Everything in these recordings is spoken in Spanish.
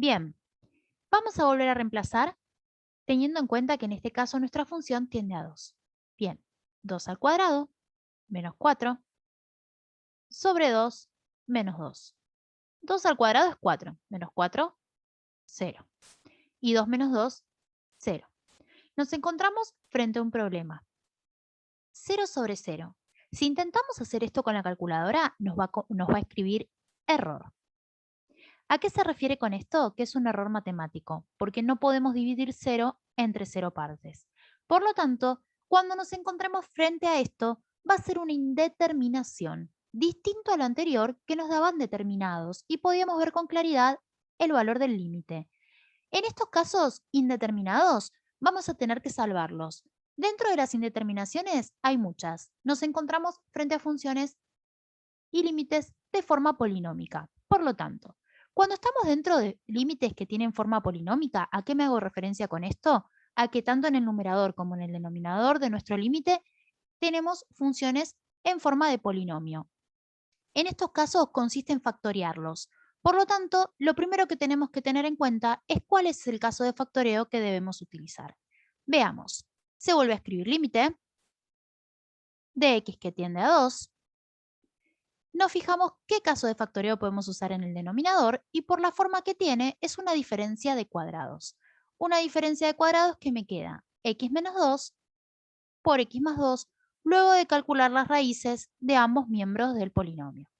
Bien, vamos a volver a reemplazar teniendo en cuenta que en este caso nuestra función tiende a 2. Bien, 2 al cuadrado menos 4 sobre 2 menos 2. 2 al cuadrado es 4, menos 4, 0. Y 2 menos 2, 0. Nos encontramos frente a un problema. 0 sobre 0. Si intentamos hacer esto con la calculadora, nos va a escribir error. ¿A qué se refiere con esto? Que es un error matemático, porque no podemos dividir 0 entre 0 partes. Por lo tanto, cuando nos encontremos frente a esto, va a ser una indeterminación, distinto a lo anterior que nos daban determinados y podíamos ver con claridad el valor del límite. En estos casos indeterminados, vamos a tener que salvarlos. Dentro de las indeterminaciones hay muchas. Nos encontramos frente a funciones y límites de forma polinómica. Por lo tanto, cuando estamos dentro de límites que tienen forma polinómica, ¿a qué me hago referencia con esto? A que tanto en el numerador como en el denominador de nuestro límite tenemos funciones en forma de polinomio. En estos casos consiste en factoriarlos. Por lo tanto, lo primero que tenemos que tener en cuenta es cuál es el caso de factoreo que debemos utilizar. Veamos. Se vuelve a escribir límite de x que tiende a 2. Nos fijamos qué caso de factoreo podemos usar en el denominador y por la forma que tiene es una diferencia de cuadrados. Una diferencia de cuadrados que me queda x menos 2 por x más 2 luego de calcular las raíces de ambos miembros del polinomio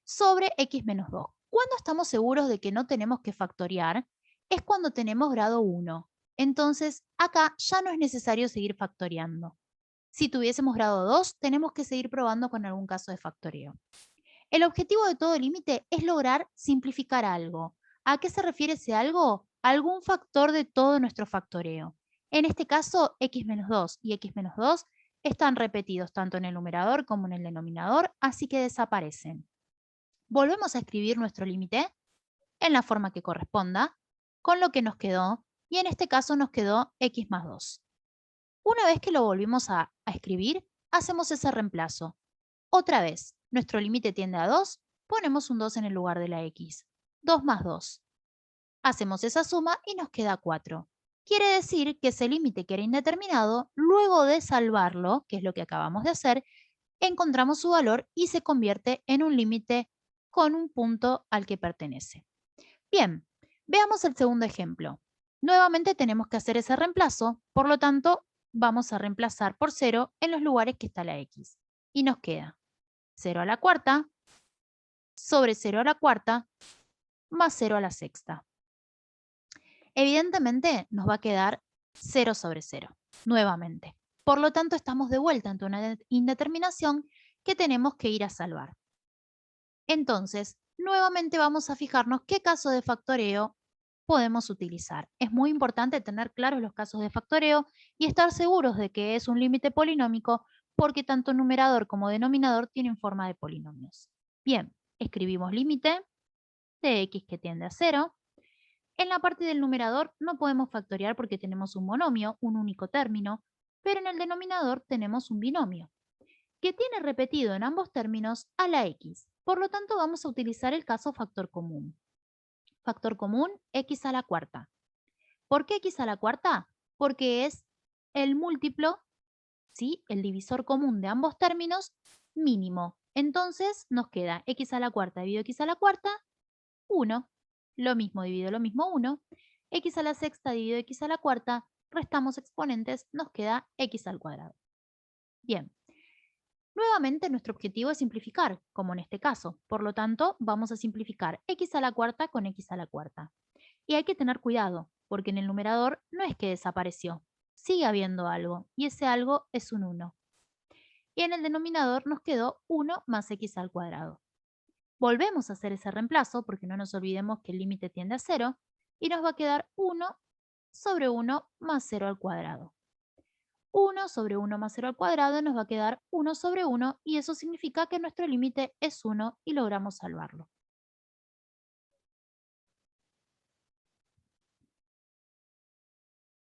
sobre x menos 2. Cuando estamos seguros de que no tenemos que factoriar es cuando tenemos grado 1. Entonces acá ya no es necesario seguir factoreando. Si tuviésemos grado 2, tenemos que seguir probando con algún caso de factoreo. El objetivo de todo límite es lograr simplificar algo. ¿A qué se refiere ese algo? Algún factor de todo nuestro factoreo. En este caso, x menos 2 y x menos 2 están repetidos tanto en el numerador como en el denominador, así que desaparecen. Volvemos a escribir nuestro límite en la forma que corresponda, con lo que nos quedó, y en este caso nos quedó x más 2. Una vez que lo volvimos a escribir, hacemos ese reemplazo. Otra vez, nuestro límite tiende a 2, ponemos un 2 en el lugar de la x. 2 más 2. Hacemos esa suma y nos queda 4. Quiere decir que ese límite que era indeterminado, luego de salvarlo, que es lo que acabamos de hacer, encontramos su valor y se convierte en un límite con un punto al que pertenece. Bien, veamos el segundo ejemplo. Nuevamente tenemos que hacer ese reemplazo, por lo tanto, vamos a reemplazar por 0 en los lugares que está la x. Y nos queda 0 a la cuarta sobre 0 a la cuarta más 0 a la sexta. Evidentemente nos va a quedar 0 sobre 0, nuevamente. Por lo tanto, estamos de vuelta ante una indeterminación que tenemos que ir a salvar. Entonces, nuevamente vamos a fijarnos qué caso de factoreo podemos utilizar. Es muy importante tener claros los casos de factoreo y estar seguros de que es un límite polinómico porque tanto numerador como denominador tienen forma de polinomios. Bien, escribimos límite de x que tiende a 0. En la parte del numerador no podemos factoriar porque tenemos un monomio, un único término, pero en el denominador tenemos un binomio que tiene repetido en ambos términos a la x. Por lo tanto, vamos a utilizar el caso factor común. Factor común, x a la cuarta. ¿Por qué x a la cuarta? Porque es el múltiplo, ¿sí? El divisor común de ambos términos mínimo. Entonces nos queda x a la cuarta dividido x a la cuarta, 1. Lo mismo dividido lo mismo, 1. X a la sexta dividido x a la cuarta, restamos exponentes, nos queda x al cuadrado. Bien. Nuevamente, nuestro objetivo es simplificar, como en este caso. Por lo tanto, vamos a simplificar x a la cuarta con x a la cuarta. Y hay que tener cuidado, porque en el numerador no es que desapareció. Sigue habiendo algo, y ese algo es un 1. Y en el denominador nos quedó 1 más x al cuadrado. Volvemos a hacer ese reemplazo, porque no nos olvidemos que el límite tiende a 0, y nos va a quedar 1 sobre 1 más 0 al cuadrado. 1 sobre 1 más 0 al cuadrado nos va a quedar 1 sobre 1 y eso significa que nuestro límite es 1 y logramos salvarlo.